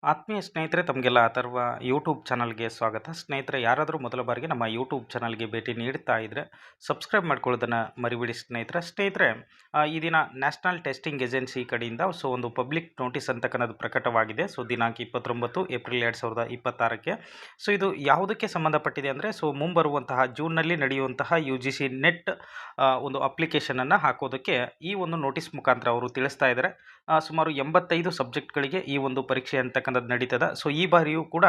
ಆತ್ಮೀಯ ಸ್ನೇಹಿತರೆ ತಮಗೆಲ್ಲ ಅಥರ್ವ ಯೂಟ್ಯೂಬ್ ಚಾನಲ್ಗೆ ಸ್ವಾಗತ. ಸ್ನೇಹಿತರೆ, ಯಾರಾದರೂ ಮೊದಲ ಬಾರಿಗೆ ನಮ್ಮ ಯೂಟ್ಯೂಬ್ ಚಾನಲ್ಗೆ ಭೇಟಿ ನೀಡ್ತಾ ಇದ್ದರೆ ಸಬ್ಸ್ಕ್ರೈಬ್ ಮಾಡ್ಕೊಳ್ಳೋದನ್ನು ಮರಿಬೇಡಿ ಸ್ನೇಹಿತರೆ. ಈ ದಿನ ನ್ಯಾಷನಲ್ ಟೆಸ್ಟಿಂಗ್ ಏಜೆನ್ಸಿ ಕಡೆಯಿಂದ ಒಂದು ಪಬ್ಲಿಕ್ ನೋಟಿಸ್ ಅಂತಕ್ಕನ್ನೋದು ಪ್ರಕಟವಾಗಿದೆ. ದಿನಾಂಕ 29 ಏಪ್ರಿಲ್ 2026ಕ್ಕೆ. ಇದು ಯಾವುದಕ್ಕೆ ಸಂಬಂಧಪಟ್ಟಿದೆ ಅಂದರೆ ಮುಂಬರುವಂತಹ ಜೂನ್ನಲ್ಲಿ ನಡೆಯುವಂತಹ UGC ನೆಟ್ ಒಂದು ಅಪ್ಲಿಕೇಶನನ್ನು ಹಾಕೋದಕ್ಕೆ ಈ ಒಂದು ನೋಟಿಸ್ ಮುಖಾಂತರ ಅವರು ತಿಳಿಸ್ತಾ ಇದ್ದಾರೆ. ಸುಮಾರು 85 ಸಬ್ಜೆಕ್ಟ್ಗಳಿಗೆ ಈ ಒಂದು ಪರೀಕ್ಷೆ ಅಂತಕ್ಕಂಥದ್ದು ನಡೀತದೆ. ಈ ಬಾರಿಯೂ ಕೂಡ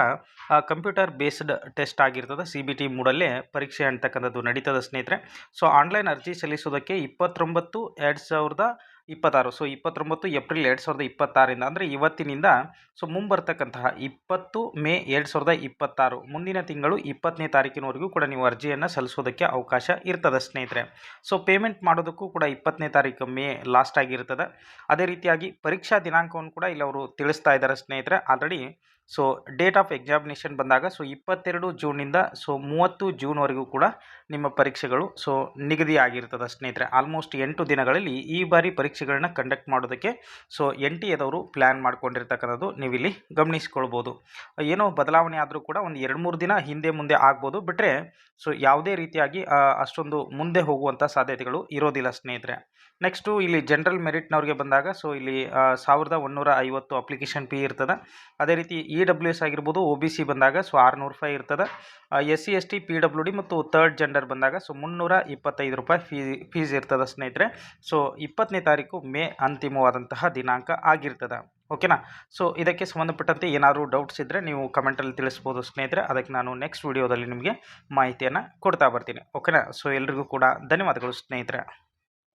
ಕಂಪ್ಯೂಟರ್ ಬೇಸ್ಡ್ ಟೆಸ್ಟ್ ಆಗಿರ್ತದೆ. CBT ಮೂಡಲ್ಲೇ ಪರೀಕ್ಷೆ ಅಂತಕ್ಕಂಥದ್ದು ನಡೀತದೆ ಸ್ನೇಹಿತರೆ. ಆನ್ಲೈನ್ ಅರ್ಜಿ ಸಲ್ಲಿಸೋದಕ್ಕೆ 29/2026 29 ಏಪ್ರಿಲ್ 2026ರಿಂದ ಅಂದರೆ ಇವತ್ತಿನಿಂದ ಮುಂಬರ್ತಕ್ಕಂತಹ 20 ಮೇ 2026 ಮುಂದಿನ ತಿಂಗಳು 20ನೇ ತಾರೀಕಿನವರೆಗೂ ಕೂಡ ನೀವು ಅರ್ಜಿಯನ್ನು ಸಲ್ಲಿಸೋದಕ್ಕೆ ಅವಕಾಶ ಇರ್ತದೆ ಸ್ನೇಹಿತರೆ. ಪೇಮೆಂಟ್ ಮಾಡೋದಕ್ಕೂ ಕೂಡ 20ನೇ ತಾರೀಕು ಮೇ ಲಾಸ್ಟ್ ಆಗಿರ್ತದೆ. ಅದೇ ರೀತಿಯಾಗಿ ಪರೀಕ್ಷಾ ದಿನಾಂಕವನ್ನು ಕೂಡ ಇಲ್ಲಿ ಅವರು ತಿಳಿಸ್ತಾ ಇದ್ದಾರೆ ಸ್ನೇಹಿತರೆ. ಆಲ್ರೆಡಿ ಡೇಟ್ ಆಫ್ ಎಕ್ಸಾಮಿನೇಷನ್ ಬಂದಾಗ 22 ಜೂನಿಂದ 30 ಜೂನ್ವರೆಗೂ ಕೂಡ ನಿಮ್ಮ ಪರೀಕ್ಷೆಗಳು ನಿಗದಿ ಆಗಿರ್ತದೆ ಸ್ನೇಹಿತರೆ. ಆಲ್ಮೋಸ್ಟ್ 8 ದಿನಗಳಲ್ಲಿ ಈ ಬಾರಿ ಪರೀಕ್ಷೆಗಳನ್ನ ಕಂಡಕ್ಟ್ ಮಾಡೋದಕ್ಕೆ NTAದವರು ಪ್ಲ್ಯಾನ್ ಮಾಡ್ಕೊಂಡಿರ್ತಕ್ಕಂಥದ್ದು ನೀವಿಲ್ಲಿ ಗಮನಿಸ್ಕೊಳ್ಬೋದು. ಏನೋ ಬದಲಾವಣೆ ಆದರೂ ಕೂಡ ಒಂದು 2-3 ದಿನ ಹಿಂದೆ ಮುಂದೆ ಆಗ್ಬೋದು, ಬಿಟ್ಟರೆ ಯಾವುದೇ ರೀತಿಯಾಗಿ ಅಷ್ಟೊಂದು ಮುಂದೆ ಹೋಗುವಂಥ ಸಾಧ್ಯತೆಗಳು ಇರೋದಿಲ್ಲ ಸ್ನೇಹಿತರೆ. ನೆಕ್ಸ್ಟು ಇಲ್ಲಿ ಜನರಲ್ ಮೆರಿಟ್ನವ್ರಿಗೆ ಬಂದಾಗ ಇಲ್ಲಿ 1150 ಅಪ್ಲಿಕೇಶನ್ ಫೀ ಇರ್ತದೆ. ಅದೇ ರೀತಿ EWS ಆಗಿರ್ಬೋದು, OBC ಬಂದಾಗ ₹600 ಇರ್ತದೆ. SC ST PWD ಮತ್ತು ಥರ್ಡ್ ಜೆಂಡರ್ ಬಂದಾಗ ₹325 ಫೀಸ್ ಇರ್ತದೆ ಸ್ನೇಹಿತರೆ. 20ನೇ ತಾರೀಕು ಮೇ ಅಂತಿಮವಾದಂತಹ ದಿನಾಂಕ ಆಗಿರ್ತದೆ. ಓಕೆನಾ. ಇದಕ್ಕೆ ಸಂಬಂಧಪಟ್ಟಂತೆ ಏನಾದರೂ ಡೌಟ್ಸ್ ಇದ್ದರೆ ನೀವು ಕಮೆಂಟಲ್ಲಿ ತಿಳಿಸ್ಬೋದು ಸ್ನೇಹಿತರೆ. ಅದಕ್ಕೆ ನಾನು ನೆಕ್ಸ್ಟ್ ವಿಡಿಯೋದಲ್ಲಿ ನಿಮಗೆ ಮಾಹಿತಿಯನ್ನು ಕೊಡ್ತಾ ಬರ್ತೀನಿ. ಓಕೆನಾ. ಎಲ್ರಿಗೂ ಕೂಡ ಧನ್ಯವಾದಗಳು ಸ್ನೇಹಿತರೆ.